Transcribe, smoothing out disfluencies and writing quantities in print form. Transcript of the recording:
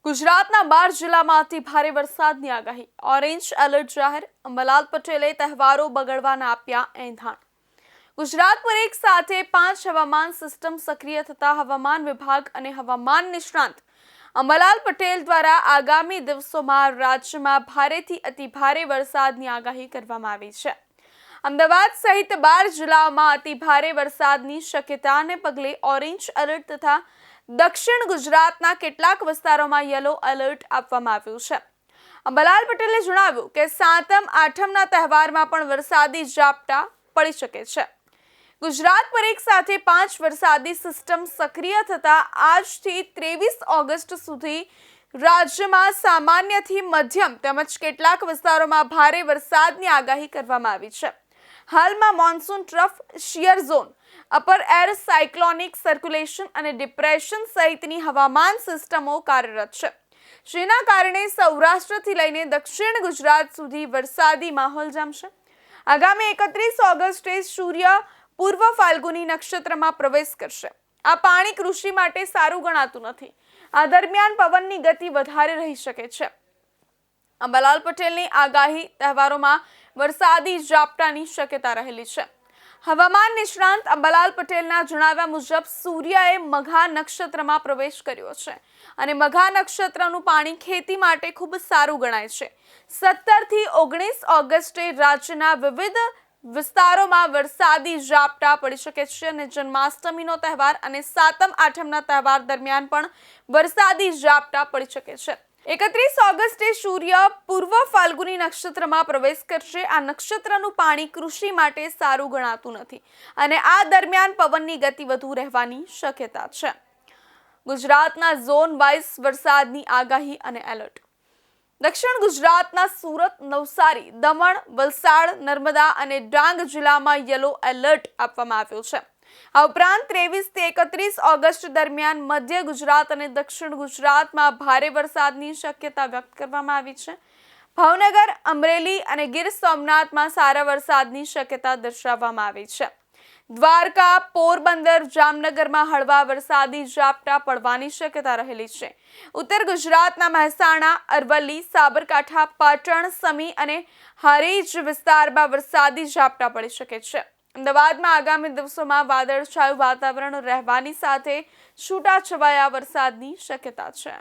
ગુજરાતના 12 જિલ્લામાં અતિ ભારે વરસાદની આગાહી. ઓરેન્જ એલર્ટ જાહેર. અંબાલાલ પટેલે તહેવારો બગડવાના આપ્યા એંધાણ. ગુજરાત પર એક સાથે 5 હવામાન સિસ્ટમ સક્રિય થતા હવામાન વિભાગ અને હવામાન નિષ્ણાંત અંબાલાલ પટેલ દ્વારા આગામી દિવસોમાં રાજ્યમાં ભારેથી અતિ ભારે વરસાદની આગાહી કરવામાં આવી છે. અમદાવાદ સહિત 12 જિલ્લાઓમાં અતિ ભારે વરસાદની શક્યતાને પગલે ઓરેન્જ એલર્ટ તથા દક્ષિણ ગુજરાતના કેટલાક વિસ્તારોમાં યલો એલર્ટ આપવામાં આવ્યું છે. અંબાલાલ પટેલે જણાવ્યું કે સાતમ આઠમના તહેવારમાં પણ વરસાદી ઝાપટા પડી શકે છે. ગુજરાત પર એક સાથે 5 વરસાદી સિસ્ટમ સક્રિય થતા આજથી 23 ઓગસ્ટ સુધી રાજ્યમાં સામાન્યથી મધ્યમ તેમજ કેટલાક વિસ્તારોમાં ભારે વરસાદની આગાહી કરવામાં આવી છે. હાલમાં monsoon trough, shear zone, upper air cyclonic circulation અને ડિપ્રેશન સહિતની હવામાન સિસ્ટમો કાર્યરત છે, જેના કારણે સૌરાષ્ટ્રથી લઈને દક્ષિણ ગુજરાત સુધી વરસાદી માહોલ જામશે. આગામી 31 ઓગસ્ટે સૂર્ય પૂર્વ ફાલ્ગુની નક્ષત્રમાં પ્રવેશ કરશે. આ પાણી કૃષિ માટે સારું ગણાતું નથી. આ દરમિયાન પવનની ગતિ વધારે રહી શકે છે. અંબાલાલ પટેલની આગાહી તહેવારોમાં વરસાદી ઝાપટાની શક્યતા રહેલી છે. હવામાન નિષ્ણાંત અંબાલાલ પટેલના જણાવ્યા મુજબ સૂર્યએ મઘા નક્ષત્રમાં પ્રવેશ કર્યો છે અને મઘા નક્ષત્રનું પાણી ખેતી માટે ખૂબ સારું ગણાય છે. 17 થી 19 ઓગસ્ટે રાજ્યના વિવિધ વિસ્તારોમાં વરસાદી ઝાપટા પડી શકે છે અને જન્માષ્ટમીનો તહેવાર અને સાતમ આઠમના તહેવાર દરમિયાન પણ વરસાદી ઝાપટા પડી શકે છે. 31 ઓગસ્ટે સૂર્ય પૂર્વ ફાલ્ગુની નક્ષત્રમાં પ્રવેશ કરશે. આ નક્ષત્રનું પાણી કૃષિ માટે સારું ગણાતું નથી અને આ દરમિયાન પવનની ગતિ વધુ રહેવાની શક્યતા છે. ગુજરાતના ઝોન વાઇઝ વરસાદની આગાહી અને એલર્ટ. દક્ષિણ ગુજરાતના સુરત, નવસારી, દમણ, વલસાડ, નર્મદા અને ડાંગ જિલ્લામાં યલો એલર્ટ આપવામાં આવ્યો છે. આ ઉપરાંત 23 થી 31 ઓગસ્ટ દરમિયાન મધ્ય ગુજરાત અને દક્ષિણ ગુજરાતમાં ભારે વરસાદની શક્યતા વ્યક્ત કરવામાં આવી છે. ભાવનગર, અમરેલી અને ગીર સોમનાથમાં સારા વરસાદની શક્યતા દર્શાવવામાં આવી છે. દ્વારકા, પોરબંદર, જામનગરમાં હળવા વરસાદી ઝાપટા પડવાની શક્યતા રહેલી છે. ઉત્તર ગુજરાતના મહેસાણા, અરવલ્લી, સાબરકાંઠા, પાટણ, સમી અને હારીજ વિસ્તારમાં વરસાદી ઝાપટા પડી શકે છે. અમદાવાદમાં આગામી દિવસોમાં વાદળછાયું વાતાવરણ રહેવાની સાથે છૂટાછવાયા વરસાદની શક્યતા છે.